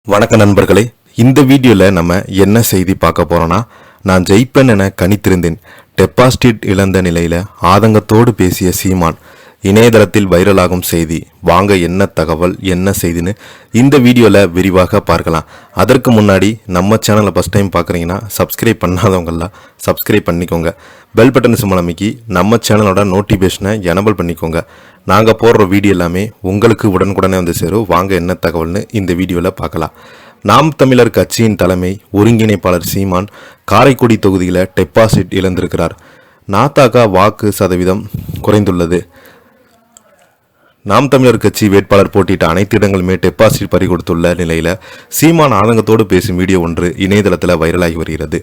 வணக்க நண்பர்களே, இந்த வீடியோவில் நம்ம என்ன செய்தி பார்க்க போறோம்னா, நான் ஜெயிப்பேன் என கணித்திருந்தேன், டெபாசிட் இழந்த நிலையில் ஆதங்கத்தோடு பேசிய சீமான். இணையதளத்தில் வைரலாகும் செய்தி. வாங்க என்ன தகவல் என்ன செய்தின்னு இந்த வீடியோவில் விரிவாக பார்க்கலாம். அதற்கு முன்னாடி நம்ம சேனலை ஃபஸ்ட் டைம் பார்க்குறீங்கன்னா சப்ஸ்கிரைப் பண்ணாதவங்களாம் சப்ஸ்கிரைப் பண்ணிக்கோங்க. பெல் பட்டன் சிம்பல் அமைக்கி நம்ம சேனலோட நோட்டிஃபிகேஷனை எனபிள் பண்ணிக்கோங்க. நாங்கள் போடுற வீடியோ எல்லாமே உங்களுக்கு உடனுக்குடனே வந்து சேரும். வாங்க என்ன தகவல்னு இந்த வீடியோவில் பார்க்கலாம். நாம் தமிழர் கட்சியின் தலைமை ஒருங்கிணைப்பாளர் சீமான் காரைக்குடி தொகுதியில் டெபாசிட் இழந்திருக்கிறார். நாதாக வாக்கு சதவீதம் குறைந்துள்ளது. நாம் தமிழர் கட்சி வேட்பாளர் போட்டியிட்ட அனைத்து இடங்களுமே டெபாசிட் பறிகொடுத்துள்ள நிலையில் சீமான் ஆதங்கத்தோடு பேசும் வீடியோ ஒன்று இணையதளத்தில் வைரலாகி வருகிறது.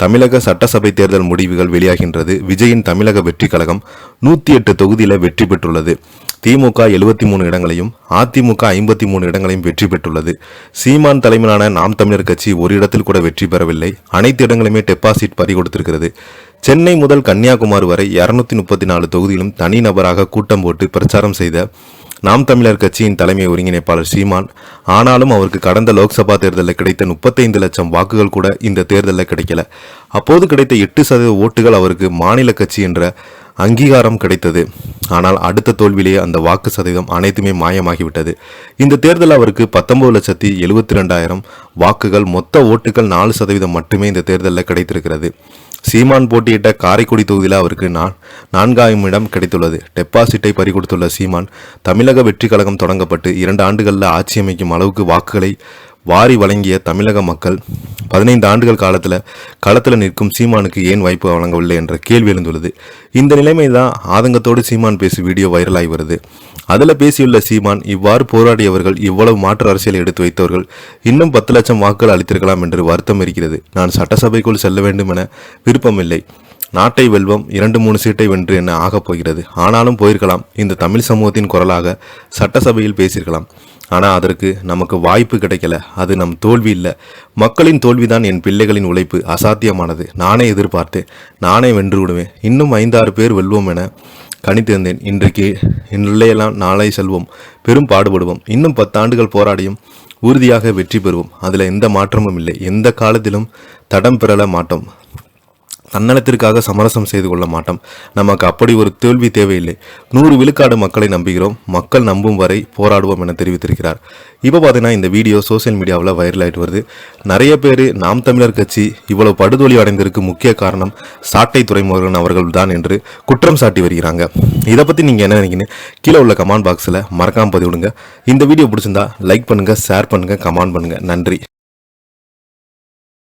தமிழக சட்டசபை தேர்தல் முடிவுகள் வெளியாகின்றது. விஜயின் தமிழக வெற்றி கழகம் 108 தொகுதியில் வெற்றி பெற்றுள்ளது. திமுக 73 இடங்களையும் அதிமுக 53 இடங்களையும் வெற்றி பெற்றுள்ளது. சீமான் தலைமையிலான நாம் தமிழர் கட்சி ஒரு இடத்தில் கூட வெற்றி பெறவில்லை. அனைத்து இடங்களுமே டெபாசிட் பறிகொடுத்திருக்கிறது. சென்னை முதல் கன்னியாகுமரி வரை 234 தொகுதியிலும் தனிநபராக கூட்டம் போட்டு பிரச்சாரம் செய்த நாம் தமிழர் கட்சியின் தலைமை ஒருங்கிணைப்பாளர் சீமான், ஆனாலும் அவருக்கு கடந்த லோக்சபா தேர்தலில் கிடைத்த 35 லட்சம் வாக்குகள் கூட இந்த தேர்தலில் கிடைக்கல. அப்போது கிடைத்த 8% ஓட்டுகள் அவருக்கு மாநில கட்சி என்ற அங்கீகாரம் கிடைத்தது. ஆனால் அடுத்த தோல்வியிலேயே அந்த வாக்கு சதவீதம் அனைத்துமே மாயமாகிவிட்டது. இந்த தேர்தல் அவருக்கு 19,72,000 வாக்குகள், மொத்த ஓட்டுகள் 4% மட்டுமே இந்த தேர்தலில் கிடைத்திருக்கிறது. சீமான் போட்டியிட்ட காரைக்குடி தொகுதியில் அவருக்கு 4ஆம் இடம் கிடைத்துள்ளது. டெபாசிட்டை பறிகொடுத்துள்ள சீமான், தமிழக வெற்றி கழகம் தொடங்கப்பட்டு 2 ஆண்டுகளில் ஆட்சி அமைக்கும் அளவுக்கு வாக்குகளை வாரி வழங்கிய தமிழக மக்கள் 15 ஆண்டுகள் களத்தில் நிற்கும் சீமானுக்கு ஏன் வாய்ப்பு வழங்கவில்லை என்ற கேள்வி எழுந்துள்ளது. இந்த நிலைமை தான் ஆதங்கத்தோடு சீமான் பேசும் வீடியோ வைரலாகி வருது. அதில் பேசியுள்ள சீமான், இவ்வாறு போராடியவர்கள், இவ்வளவு மாற்று அரசியலை எடுத்து வைத்தவர்கள் இன்னும் 10 லட்சம் வாக்குகள் அளித்திருக்கலாம் என்று வருத்தம் இருக்கிறது. நான் சட்டசபைக்குள் செல்ல வேண்டும் என விருப்பமில்லை. நாட்டை வெல்வம், 2-3 சீட்டை வென்று என்ன ஆகப் போகிறது. ஆனாலும் போயிருக்கலாம். இந்த தமிழ் சமூகத்தின் குரலாக சட்டசபையில் பேசியிருக்கலாம். ஆனால் அதற்கு நமக்கு வாய்ப்பு கிடைக்கல. அது நம் தோல்வி இல்லை, மக்களின் தோல்விதான். என் பிள்ளைகளின் உழைப்பு அசாத்தியமானது. நானே எதிர்பார்த்தேன், நானே வென்று விடுவேன். இன்னும் 5-6 பேர் வெல்வோம் என கணித்திருந்தேன். இன்றையெல்லாம் நாளை செல்வோம், பெரும் பாடுபடுவோம். இன்னும் 10 ஆண்டுகள் போராடியும் உறுதியாக வெற்றி பெறுவோம். அதில் எந்த மாற்றமும் இல்லை. எந்த காலத்திலும் தடம் பெறல மாட்டோம். தன்னலத்திற்காக சமரசம் செய்து கொள்ள மாட்டோம். நமக்கு அப்படி ஒரு தோல்வி தேவையில்லை. 100 விழுக்காடு மக்களை நம்புகிறோம். மக்கள் நம்பும் வரை போராடுவோம் என தெரிவித்திருக்கிறார். இப்போ பார்த்தீங்கன்னா இந்த வீடியோ சோசியல் மீடியாவில் வைரல் ஆகிட்டு வருது. நிறைய பேர் நாம் தமிழர் கட்சி இவ்வளவு படுதோல்வி அடைந்திருக்கு முக்கிய காரணம் சாட்டை துரைமுருகன் அவர்கள் தான் என்று குற்றம் சாட்டி வருகிறாங்க. இதை பற்றி நீங்கள் என்ன நினைக்கிறீங்க? கீழே உள்ள கமெண்ட் பாக்ஸில் மறக்காமல் பதிவிடுங்க. இந்த வீடியோ பிடிச்சிருந்தா லைக் பண்ணுங்கள், ஷேர் பண்ணுங்கள், கமெண்ட் பண்ணுங்கள். நன்றி.